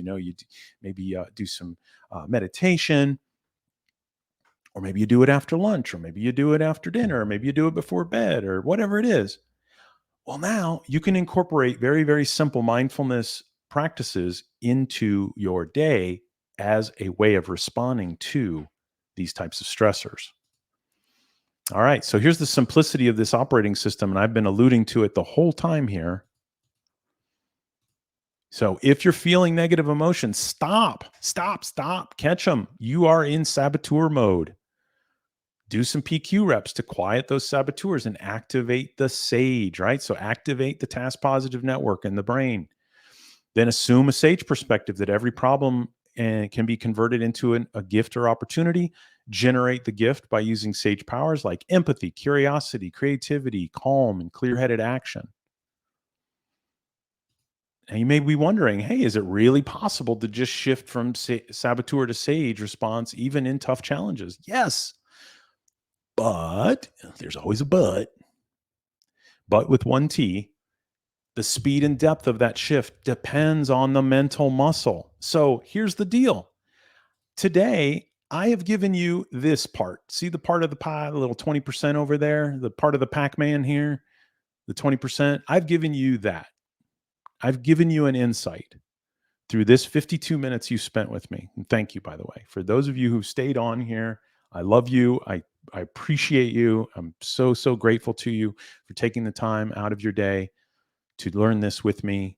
Speaker 1: maybe do some meditation, or maybe you do it after lunch, or maybe you do it after dinner, or maybe you do it before bed, or whatever it is. Well, now you can incorporate very, very simple mindfulness practices into your day as a way of responding to these types of stressors. All right. So here's the simplicity of this operating system. And I've been alluding to it the whole time here. So if you're feeling negative emotions, stop, catch them. You are in saboteur mode. Do some PQ reps to quiet those saboteurs and activate the sage, right? So activate the task positive network in the brain. Then assume a sage perspective that every problem can be converted into a gift or opportunity. Generate the gift by using sage powers like empathy, curiosity, creativity, calm, and clear-headed action. And you may be wondering, hey, is it really possible to just shift from saboteur to sage response even in tough challenges? Yes. But there's always a but. But with one T, the speed and depth of that shift depends on the mental muscle. So here's the deal. Today, I have given you this part. See the part of the pie, the little 20% over there, the part of the Pac-Man here, the 20%. I've given you that. I've given you an insight through this 52 minutes you spent with me. And thank you, by the way. For those of you who stayed on here, I love you. I appreciate you. I'm so grateful to you for taking the time out of your day to learn this with me.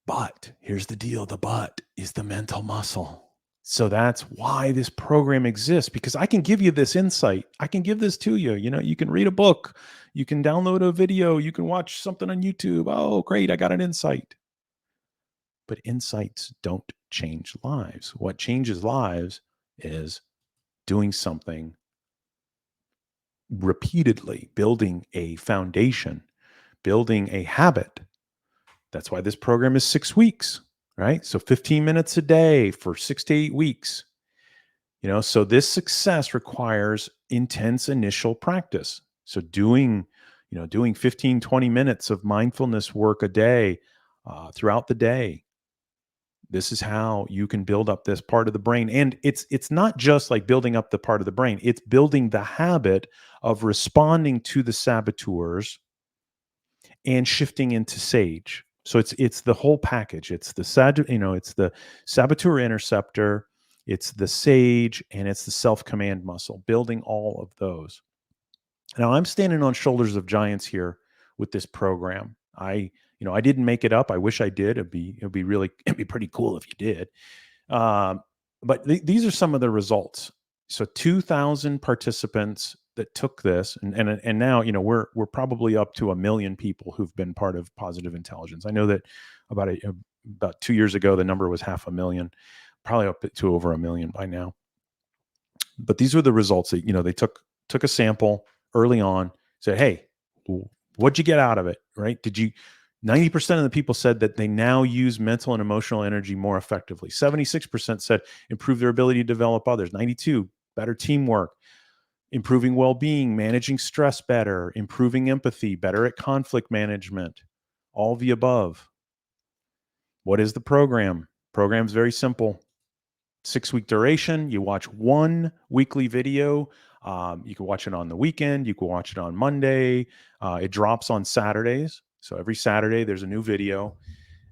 Speaker 1: But here's the deal. The but is the mental muscle. So that's why this program exists, because I can give you this insight. I can give this to you. You can read a book, you can download a video, you can watch something on YouTube. Oh, great. I got an insight. But insights don't change lives. What changes lives is doing something repeatedly, building a foundation, building a habit. That's why this program is 6 weeks, right? So 15 minutes a day for 6 to 8 weeks. So this success requires intense initial practice. So doing 15, 20 minutes of mindfulness work a day throughout the day. This is how you can build up this part of the brain. And it's not just like building up the part of the brain. It's building the habit of responding to the saboteurs and shifting into sage. So it's the whole package. It's the it's the saboteur interceptor, it's the sage, and it's the self-command muscle, building all of those. Now I'm standing on shoulders of giants here with this program. I didn't make it up. I wish I did. It'd be pretty cool if you did. But these are some of the results. So 2,000 participants that took this, and now, we're probably up to 1 million people who've been part of Positive Intelligence. I know that about 2 years ago the number was 500,000, probably up to over 1 million by now. But these were the results that, they took a sample early on, said, hey, what'd you get out of it, right? 90% of the people said that they now use mental and emotional energy more effectively. 76% said improve their ability to develop others. 92, better teamwork, improving well-being, managing stress better, improving empathy, better at conflict management, all of the above. What is the program? Program's very simple. 6-week duration. You watch one weekly video. You can watch it on the weekend. You can watch it on Monday. It drops on Saturdays. So every Saturday there's a new video.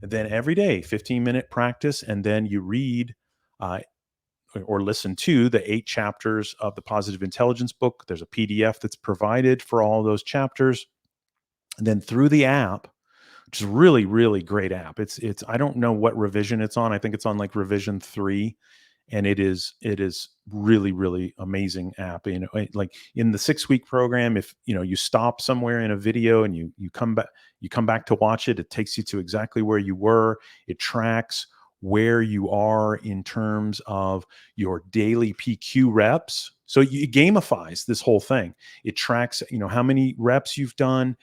Speaker 1: And then every day, 15-minute practice. And then you read or listen to the 8 chapters of the Positive Intelligence book. There's a PDF that's provided for all those chapters. And then through the app, which is a really, really great app. It's I don't know what revision it's on. I think it's on like revision 3. And it is really, really amazing app. Like in the 6-week program, if you stop somewhere in a video and you come back to watch it, it takes you to exactly where you were. It tracks where you are in terms of your daily PQ reps. So it gamifies this whole thing. It tracks, how many reps you've done,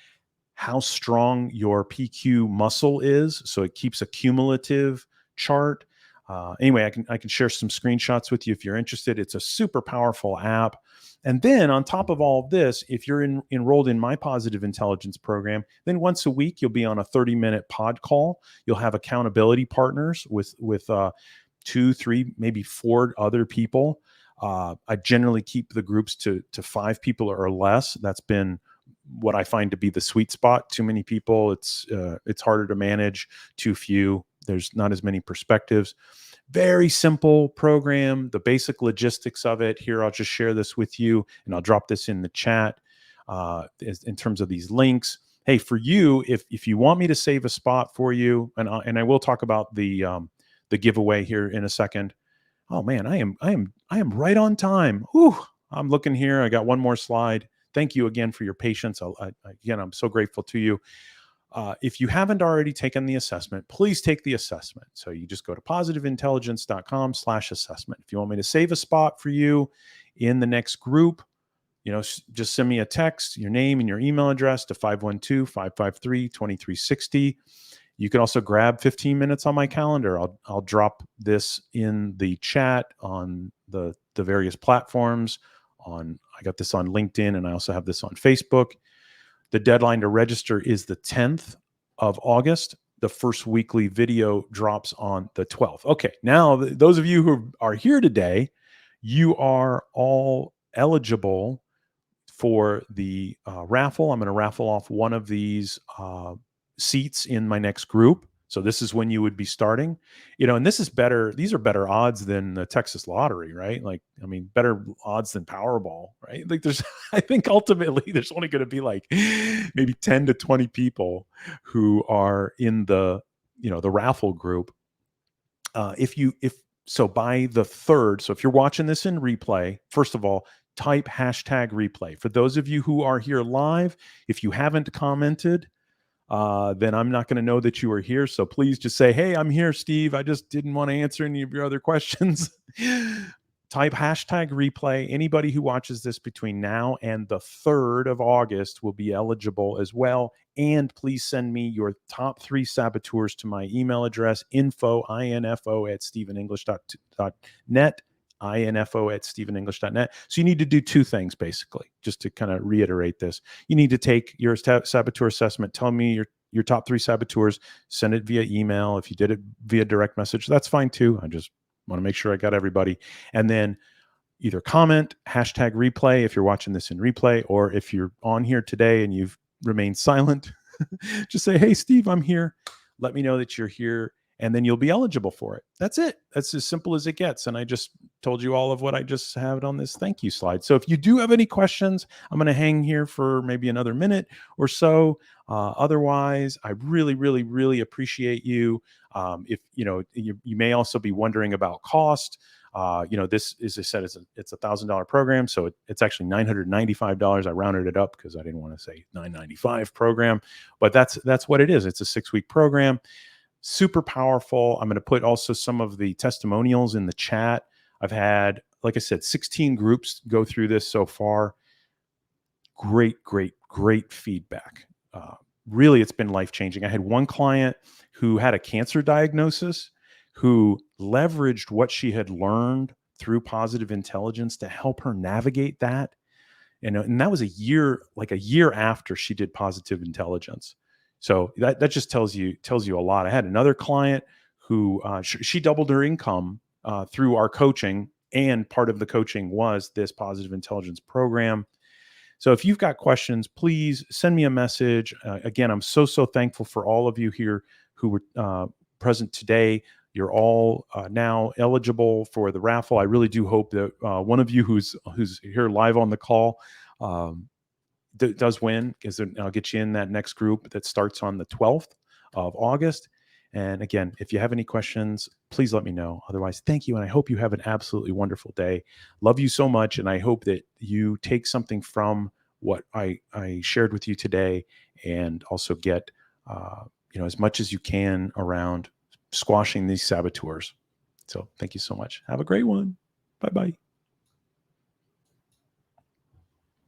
Speaker 1: how strong your PQ muscle is. So it keeps a cumulative chart. Anyway, I can share some screenshots with you if you're interested. It's a super powerful app. And then on top of all of this, if you're enrolled in my Positive Intelligence program, then once a week you'll be on a 30-minute pod call. You'll have accountability partners with 2, 3, maybe 4 other people. I generally keep the groups to 5 people or less. That's been what I find to be the sweet spot. Too many people, it's harder to manage. Too few, there's not as many perspectives. Very simple program, the basic logistics of it. Here, I'll just share this with you, and I'll drop this in the chat in terms of these links. Hey, for you, if you want me to save a spot for you, and I will talk about the giveaway here in a second. Oh man, I am right on time. Whew, I'm looking here. I got one more slide. Thank you again for your patience. Again, I'm so grateful to you. If you haven't already taken the assessment, please take the assessment. So you just go to positiveintelligence.com/assessment. If you want me to save a spot for you in the next group, just send me a text, your name and your email address to 512-553-2360. You can also grab 15 minutes on my calendar. I'll drop this in the chat on the various platforms. I got this on LinkedIn, and I also have this on Facebook. The deadline to register is the 10th of August. The first weekly video drops on the 12th. Okay, now those of you who are here today, you are all eligible for the raffle. I'm going to raffle off one of these seats in my next group. So this is when you would be starting, and this is better. These are better odds than the Texas lottery, right? Like, better odds than Powerball, right? Like I think ultimately there's only going to be like maybe 10 to 20 people who are in the raffle group. So by the 3rd, so if you're watching this in replay, first of all, type #replay. For those of you who are here live, if you haven't commented, then I'm not going to know that you are here. So please just say, hey, I'm here, Steve. I just didn't want to answer any of your other questions. Type #replay. Anybody who watches this between now and the 3rd of August will be eligible as well. And please send me your top 3 saboteurs to my email address, info@stephenenglish.net. info@stephenenglish.net. So you need to do 2 things, basically, just to kind of reiterate this. You need to take your saboteur assessment, tell me your top 3 saboteurs, send it via email. If you did it via direct message, that's fine too. I just want to make sure I got everybody. And then either comment, #replay if you're watching this in replay, or if you're on here today and you've remained silent, just say, hey, Steve, I'm here. Let me know that you're here, and then you'll be eligible for it. That's it. That's as simple as it gets. And I just told you all of what I just had on this thank you slide. So if you do have any questions, I'm going to hang here for maybe another minute or so. Otherwise, I really, really, really appreciate you. If you may also be wondering about cost. This, as I said, it's $1,000 program, so it's actually $995. I rounded it up because I didn't want to say $995 program, but that's what it is. It's a 6-week program, super powerful. I'm going to put also some of the testimonials in the chat. I've had, like I said, 16 groups go through this so far. Great, great, great feedback. Really, it's been life-changing. I had one client who had a cancer diagnosis who leveraged what she had learned through positive intelligence to help her navigate that. And that was a year after she did positive intelligence. So that just tells you a lot. I had another client who she doubled her income through our coaching, and part of the coaching was this positive intelligence program. So if you've got questions, please send me a message. Again, I'm so thankful for all of you here who were present today. You're all now eligible for the raffle. I really do hope that one of you who's here live on the call does win, because I'll get you in that next group that starts on the 12th of August. And again, if you have any questions, please let me know. Otherwise, thank you. And I hope you have an absolutely wonderful day. Love you so much. And I hope that you take something from what I shared with you today, and also get, as much as you can around squashing these saboteurs. So thank you so much. Have a great one. Bye-bye.